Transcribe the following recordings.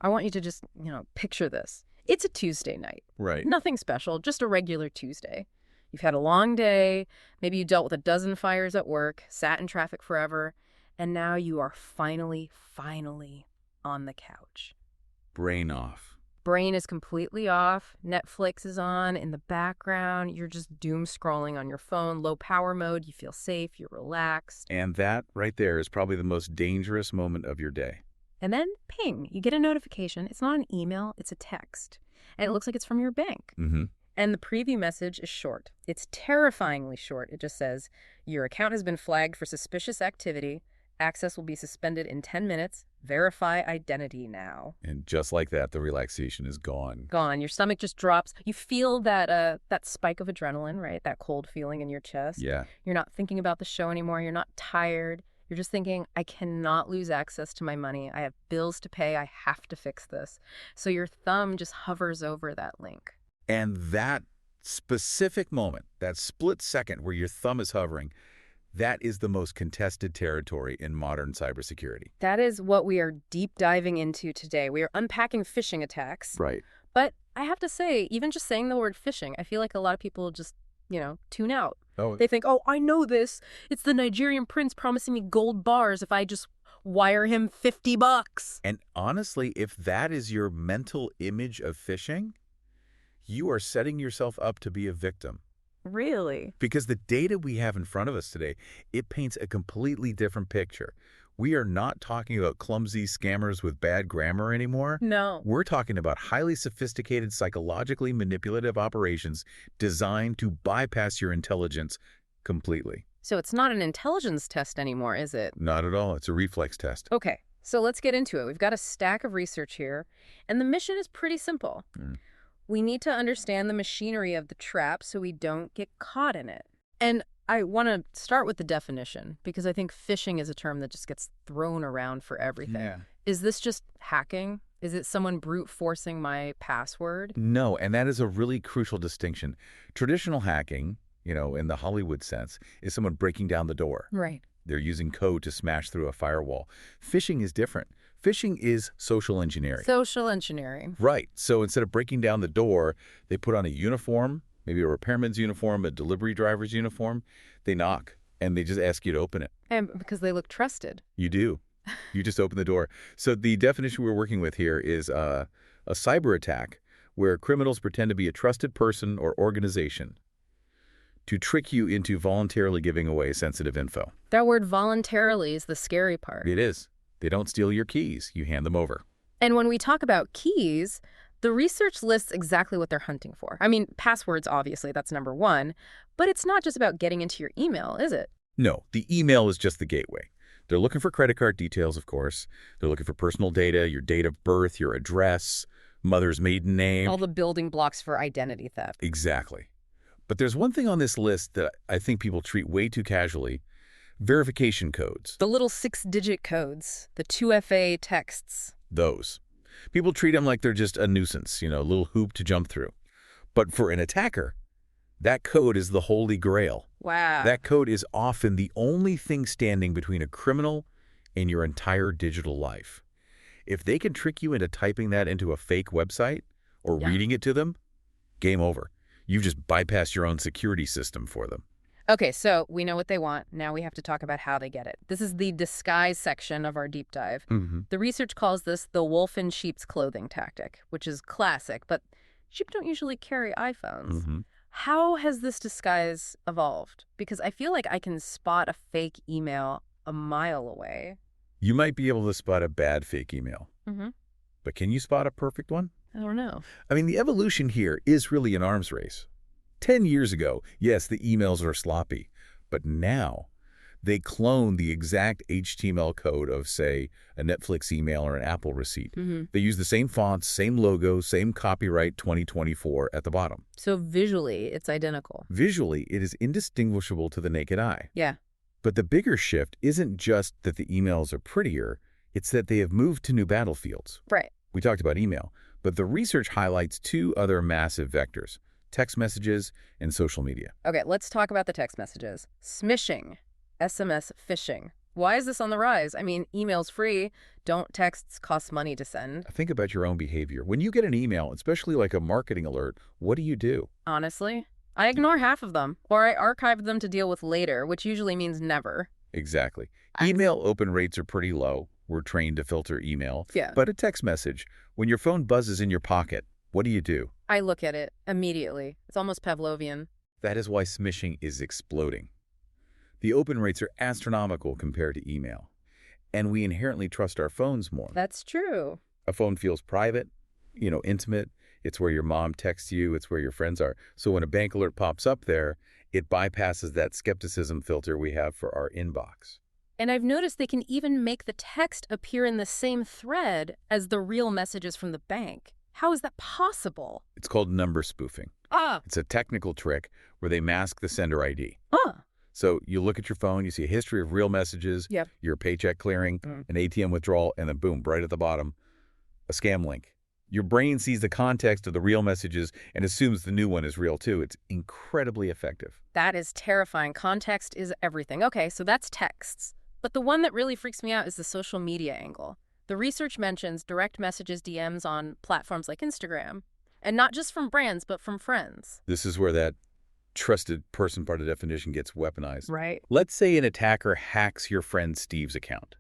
I want you to just, picture this. It's a Tuesday night. Right. Nothing special, just a regular Tuesday. You've had a long day. Maybe you dealt with a dozen fires at work, sat in traffic forever, and now you are finally on the couch. Brain off. Brain is completely off. Netflix is on in the background. You're just doom scrolling on your phone, low power mode. You feel safe. You're relaxed. And that right there is probably the most dangerous moment of your day. And then ping, you get a notification. It's not an email, it's a text. And it looks like it's from your bank. Mm-hmm. And the preview message is short. It's terrifyingly short. It just says, your account has been flagged for suspicious activity. Access will be suspended in 10 minutes. Verify identity now. And just like that, the relaxation is gone. Gone. Your stomach just drops. You feel that spike of adrenaline, right? That cold feeling in your chest. Yeah. You're not thinking about the show anymore. You're not tired. You're just thinking, I cannot lose access to my money. I have bills to pay. I have to fix this. So your thumb just hovers over that link. And that specific moment, that split second where your thumb is hovering, that is the most contested territory in modern cybersecurity. That is what we are deep diving into today. We are unpacking phishing attacks. Right. But I have to say, even just saying the word phishing, I feel like a lot of people just, tune out. Oh. They think, I know this. It's the Nigerian prince promising me gold bars if I just wire him $50. And honestly, if that is your mental image of phishing, you are setting yourself up to be a victim. Really? Because the data we have in front of us today, it paints a completely different picture. We are not talking about clumsy scammers with bad grammar anymore. No. We're talking about highly sophisticated, psychologically manipulative operations designed to bypass your intelligence completely. So it's not an intelligence test anymore, is it? Not at all. It's a reflex test. Okay, so let's get into it. We've got a stack of research here, and the mission is pretty simple. We need to understand the machinery of the trap so we don't get caught in it. And I want to start with the definition, because I think phishing is a term that just gets thrown around for everything. Yeah. Is this just hacking? Is it someone brute forcing my password? No, and that is a really crucial distinction. Traditional hacking, in the Hollywood sense, is someone breaking down the door. Right. They're using code to smash through a firewall. Phishing is different. Phishing is social engineering. Social engineering. Right. So instead of breaking down the door, they put on a uniform, maybe a repairman's uniform, a delivery driver's uniform. They knock, and they just ask you to open it. And because they look trusted. You do. You just open the door. So the definition we're working with here is a cyber attack where criminals pretend to be a trusted person or organization to trick you into voluntarily giving away sensitive info. That word voluntarily is the scary part. It is. They don't steal your keys. You hand them over. And when we talk about keys, the research lists exactly what they're hunting for. I mean, passwords, obviously, that's number one. But it's not just about getting into your email, is it? No, the email is just the gateway. They're looking for credit card details, of course. They're looking for personal data, your date of birth, your address, mother's maiden name. All the building blocks for identity theft. Exactly. But there's one thing on this list that I think people treat way too casually. Verification codes. The little 6-digit codes, the 2FA texts. Those. People treat them like they're just a nuisance, a little hoop to jump through. But for an attacker, that code is the holy grail. Wow. That code is often the only thing standing between a criminal and your entire digital life. If they can trick you into typing that into a fake website or reading it to them, game over. You've just bypassed your own security system for them. Okay, so we know what they want. Now we have to talk about how they get it. This is the disguise section of our deep dive. The research calls this the wolf in sheep's clothing tactic, which is classic, but sheep don't usually carry iPhones. How has this disguise evolved? Because I feel like I can spot a fake email a mile away. You might be able to spot a bad fake email. But can you spot a perfect one? I don't know. I mean, the evolution here is really an arms race. 10 years ago, yes, the emails are sloppy. But now, they clone the exact HTML code of, say, a Netflix email or an Apple receipt. They use the same fonts, same logo, same copyright 2024 at the bottom. So visually, it's identical. Visually, it is indistinguishable to the naked eye. Yeah. But the bigger shift isn't just that the emails are prettier, it's that they have moved to new battlefields. Right. We talked about email, but the research highlights two other massive vectors: text messages and social media. Okay, let's talk about the text messages. Smishing, SMS phishing. Why is this on the rise? I mean, email's free. Don't texts cost money to send? Think about your own behavior. When you get an email, especially like a marketing alert, what do? Honestly, I ignore half of them, or I archive them to deal with later, which usually means never. Exactly. Email open rates are pretty low. We're trained to filter email. Yeah. But a text message, when your phone buzzes in your pocket, what do? I look at it immediately. It's almost Pavlovian. That is why smishing is exploding. The open rates are astronomical compared to email. And we inherently trust our phones more. That's true. A phone feels private, intimate. It's where your mom texts you. It's where your friends are. So when a bank alert pops up there, it bypasses that skepticism filter we have for our inbox. And I've noticed they can even make the text appear in the same thread as the real messages from the bank. How is that possible? It's called number spoofing. It's a technical trick where they mask the sender ID. So you look at your phone, you see a history of real messages, your paycheck clearing, an ATM withdrawal, and then boom, right at the bottom, a scam link. Your brain sees the context of the real messages and assumes the new one is real too. It's incredibly effective. That is terrifying. Context is everything. Okay, so that's texts. But the one that really freaks me out is the social media angle. The research mentions direct messages, DMs on platforms like Instagram. And not just from brands, but from friends. This is where that trusted person part of the definition gets weaponized. Right. Let's say an attacker hacks your friend Steve's account.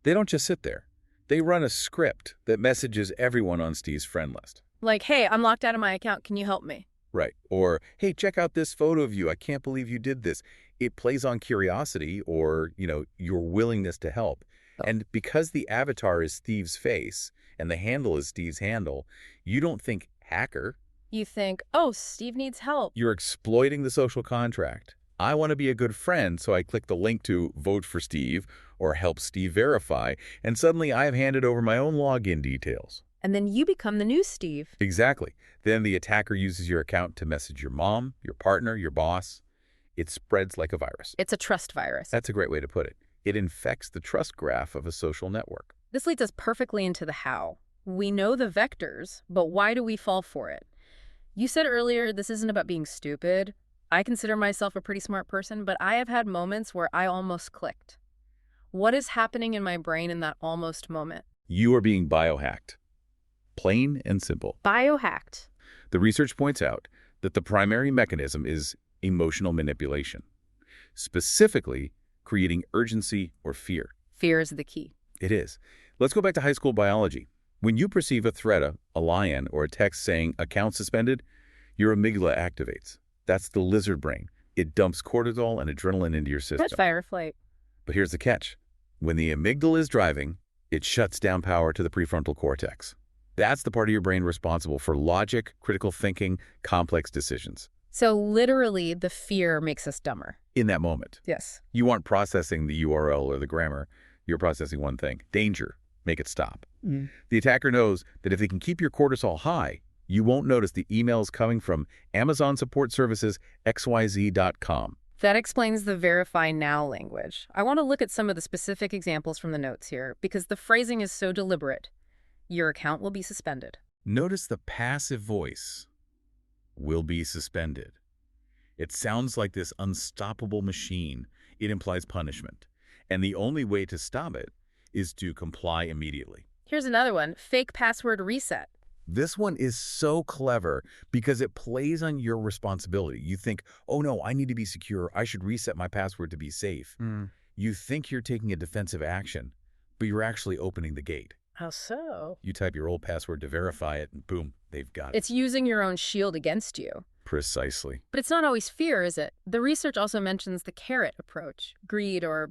They don't just sit there. They run a script that messages everyone on Steve's friend list. Like, hey, I'm locked out of my account. Can you help me? Right. Or, hey, check out this photo of you. I can't believe you did this. It plays on curiosity or, your willingness to help. And because the avatar is Steve's face and the handle is Steve's handle, you don't think hacker. You think, oh, Steve needs help. You're exploiting the social contract. I want to be a good friend, so I click the link to vote for Steve or help Steve verify, and suddenly I've handed over my own login details. And then you become the new Steve. Exactly. Then the attacker uses your account to message your mom, your partner, your boss. It spreads like a virus. It's a trust virus. That's a great way to put it. It infects the trust graph of a social network. This leads us perfectly into the how. We know the vectors, but why do we fall for it? You said earlier this isn't about being stupid. I consider myself a pretty smart person, but I have had moments where I almost clicked. What is happening in my brain in that almost moment? You are being biohacked. Plain and simple. Biohacked. The research points out that the primary mechanism is emotional manipulation, specifically creating urgency or fear. Fear is the key. It is. Let's go back to high school biology. When you perceive a threat, a lion, or a text saying account suspended, your amygdala activates. That's the lizard brain. It dumps cortisol and adrenaline into your system. That's fight or flight. But here's the catch. When the amygdala is driving, it shuts down power to the prefrontal cortex. That's the part of your brain responsible for logic, critical thinking, complex decisions. So literally, the fear makes us dumber. In that moment. Yes. You aren't processing the URL or the grammar. You're processing one thing. Danger. Make it stop. The attacker knows that if they can keep your cortisol high, you won't notice the emails coming from Amazon Support Services XYZ.com. That explains the verify now language. I want to look at some of the specific examples from the notes here because the phrasing is so deliberate. Your account will be suspended. Notice the passive voice. Will be suspended. It sounds like this unstoppable machine. It implies punishment. And the only way to stop it is to comply immediately. Here's another one, fake password reset. This one is so clever because it plays on your responsibility. You think, oh no, I need to be secure. I should reset my password to be safe. You think you're taking a defensive action, but you're actually opening the gate. How so? You type your old password to verify it, and boom, they've got it. It's using your own shield against you. Precisely. But it's not always fear, is it? The research also mentions the carrot approach, greed or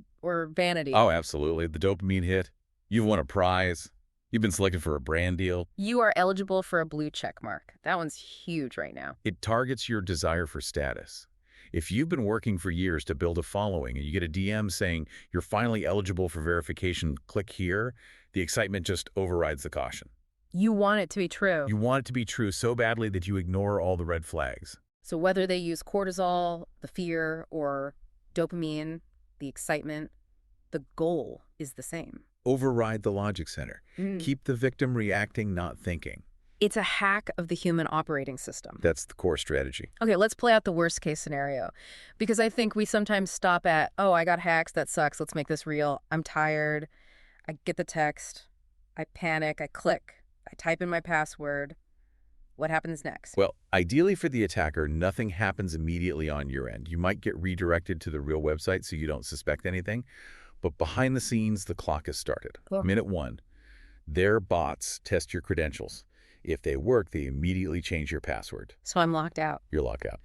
vanity. Oh, absolutely. The dopamine hit. You've won a prize. You've been selected for a brand deal. You are eligible for a blue check mark. That one's huge right now. It targets your desire for status. If you've been working for years to build a following and you get a DM saying you're finally eligible for verification, click here, the excitement just overrides the caution. You want it to be true. You want it to be true so badly that you ignore all the red flags. So whether they use cortisol, the fear, or dopamine, the excitement, the goal is the same. Override the logic center. Keep the victim reacting, not thinking. It's a hack of the human operating system. That's the core strategy. Okay, let's play out the worst case scenario. Because I think we sometimes stop at, oh, I got hacked, that sucks, let's make this real. I'm tired. I get the text. I panic. I click. I type in my password. What happens next? Well, ideally for the attacker, nothing happens immediately on your end. You might get redirected to the real website so you don't suspect anything. But behind the scenes, the clock has started. Cool. Minute 1, their bots test your credentials. If they work, they immediately change your password. So I'm locked out. You're locked out.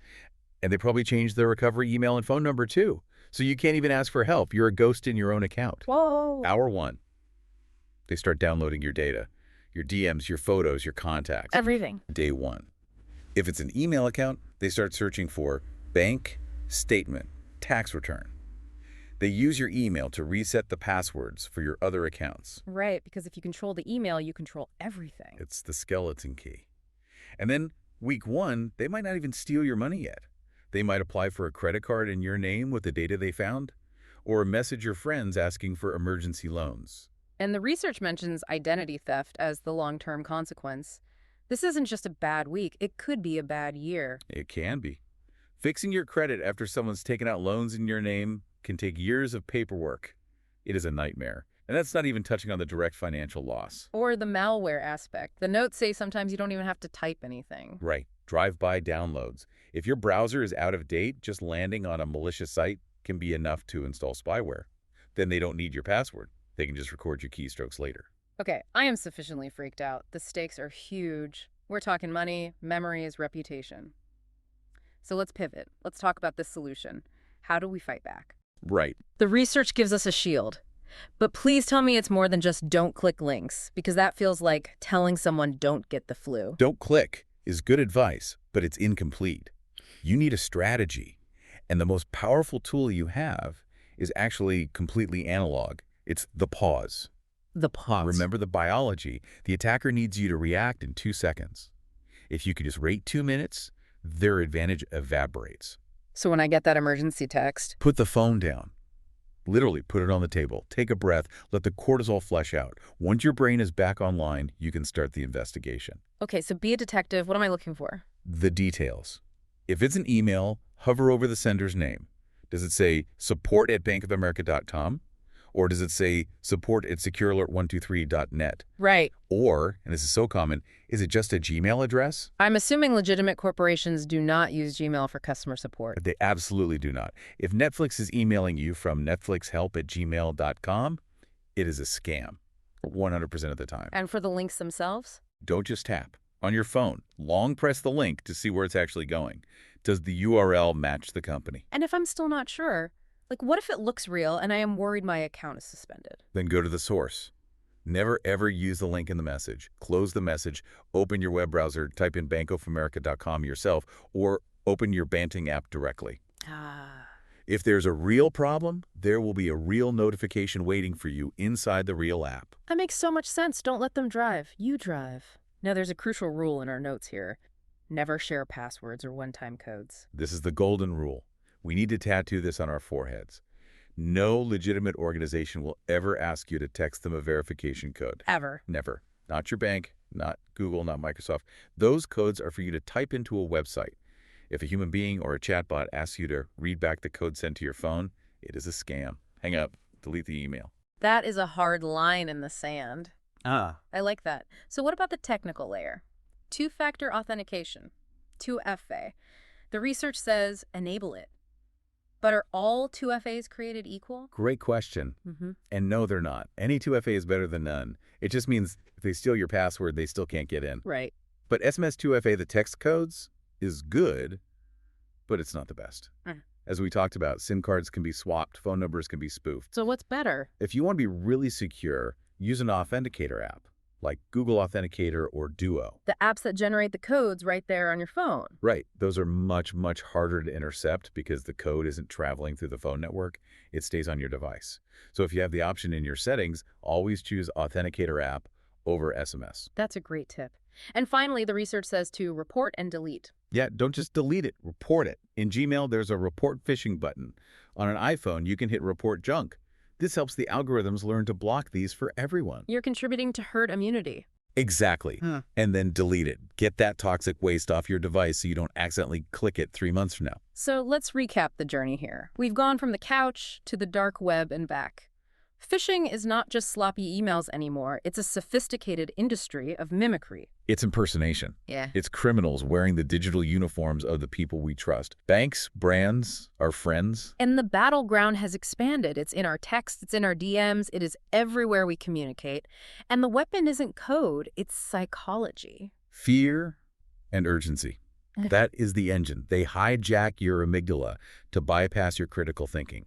And they probably change their recovery email and phone number too. So you can't even ask for help. You're a ghost in your own account. Whoa. Hour 1, they start downloading your data, your DMs, your photos, your contacts. Everything. Day 1. If it's an email account, they start searching for bank, statement, tax return. They use your email to reset the passwords for your other accounts. Right, because if you control the email, you control everything. It's the skeleton key. And then week 1, they might not even steal your money yet. They might apply for a credit card in your name with the data they found, or message your friends asking for emergency loans. And the research mentions identity theft as the long-term consequence. This isn't just a bad week. It could be a bad year. It can be. Fixing your credit after someone's taken out loans in your name can take years of paperwork. It is a nightmare. And that's not even touching on the direct financial loss. Or the malware aspect. The notes say sometimes you don't even have to type anything. Right. Drive-by downloads. If your browser is out of date, just landing on a malicious site can be enough to install spyware. Then they don't need your password. They can just record your keystrokes later. Okay, I am sufficiently freaked out. The stakes are huge. We're talking money, memories, reputation. So let's pivot. Let's talk about this solution. How do we fight back? Right. The research gives us a shield. But please tell me it's more than just don't click links, because that feels like telling someone don't get the flu. Don't click is good advice, but it's incomplete. You need a strategy. And the most powerful tool you have is actually completely analog. It's the pause. The pause. Remember the biology. The attacker needs you to react in 2 seconds. If you could just wait 2 minutes, their advantage evaporates. So when I get that emergency text, Put the phone down. Literally, put it on the table. Take a breath. Let the cortisol flush out. Once your brain is back online, you can start the investigation. okay, so be a detective. What am I looking for? The details. If it's an email, hover over the sender's name. Does it say support@bankofamerica.com? Or does it say support@securealert123.net? Right. Or, and this is so common, is it just a Gmail address? I'm assuming legitimate corporations do not use Gmail for customer support. They absolutely do not. If Netflix is emailing you from netflixhelp@gmail.com, it is a scam 100% of the time. And for the links themselves? Don't just tap. On your phone, long press the link to see where it's actually going. Does the URL match the company? And if I'm still not sure, like what if it looks real and I am worried my account is suspended? Then go to the source. Never ever use the link in the message. Close the message, open your web browser, type in bankofamerica.com yourself, or open your banking app directly. If there's a real problem, there will be a real notification waiting for you inside the real app. That makes so much sense. Don't let them drive. You drive. Now there's a crucial rule in our notes here. Never share passwords or one-time codes. This is the golden rule. We need to tattoo this on our foreheads. No legitimate organization will ever ask you to text them a verification code. Ever. Never. Not your bank, not Google, not Microsoft. Those codes are for you to type into a website. If a human being or a chatbot asks you to read back the code sent to your phone, it is a scam. Hang up. Delete the email. That is a hard line in the sand. Ah, I like that. So what about the technical layer? Two-factor authentication, 2FA. The research says enable it. But are all 2FAs created equal? Great question. And no, they're not. Any 2FA is better than none. It just means if they steal your password, they still can't get in. Right. But SMS 2FA, the text codes, is good, but it's not the best. As we talked about, SIM cards can be swapped, phone numbers can be spoofed. So what's better? If you want to be really secure, use an authenticator app, like Google Authenticator or Duo. The apps that generate the codes right there on your phone. Right. Those are much, much harder to intercept because the code isn't traveling through the phone network. It stays on your device. So if you have the option in your settings, always choose Authenticator app over SMS. That's a great tip. And finally, the research says to report and delete. Yeah, don't just delete it, report it. In Gmail, there's a report phishing button. On an iPhone, you can hit report junk. This helps the algorithms learn to block these for everyone. You're contributing to herd immunity. Exactly. And then delete it. Get that toxic waste off your device so you don't accidentally click it 3 months from now. So let's recap the journey here. We've gone from the couch to the dark web and back. Phishing is not just sloppy emails anymore. It's a sophisticated industry of mimicry. It's impersonation. Yeah. It's criminals wearing the digital uniforms of the people we trust. Banks, brands, our friends. And the battleground has expanded. It's in our texts, it's in our DMs, it is everywhere we communicate. And the weapon isn't code, it's psychology. Fear and urgency. That is the engine. They hijack your amygdala to bypass your critical thinking.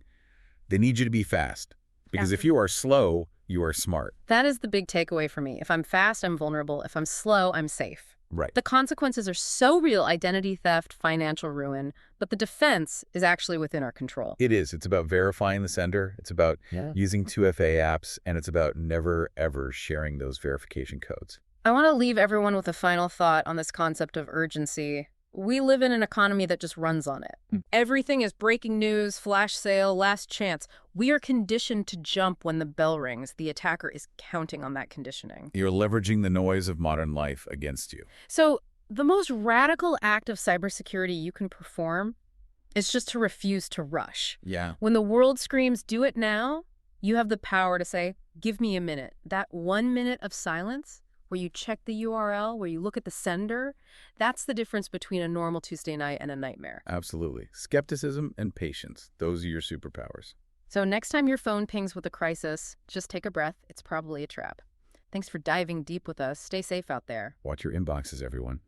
They need you to be fast. Because if you are slow, you are smart. That is the big takeaway for me. If I'm fast, I'm vulnerable. If I'm slow, I'm safe. Right. The consequences are so real: identity theft, financial ruin, but the defense is actually within our control. It is. It's about verifying the sender. It's about using 2FA apps, and it's about never, ever sharing those verification codes. I want to leave everyone with a final thought on this concept of urgency. We live in an economy that just runs on it. Everything is breaking news, flash sale, last chance. We are conditioned to jump when the bell rings. The attacker is counting on that conditioning. You're leveraging the noise of modern life against you. So the most radical act of cybersecurity you can perform is just to refuse to rush. Yeah. When the world screams, do it now, you have the power to say, give me a minute. That 1 minute of silence, where you check the URL, where you look at the sender, that's the difference between a normal Tuesday night and a nightmare. Absolutely. Skepticism and patience. Those are your superpowers. So next time your phone pings with a crisis, just take a breath. It's probably a trap. Thanks for diving deep with us. Stay safe out there. Watch your inboxes, everyone.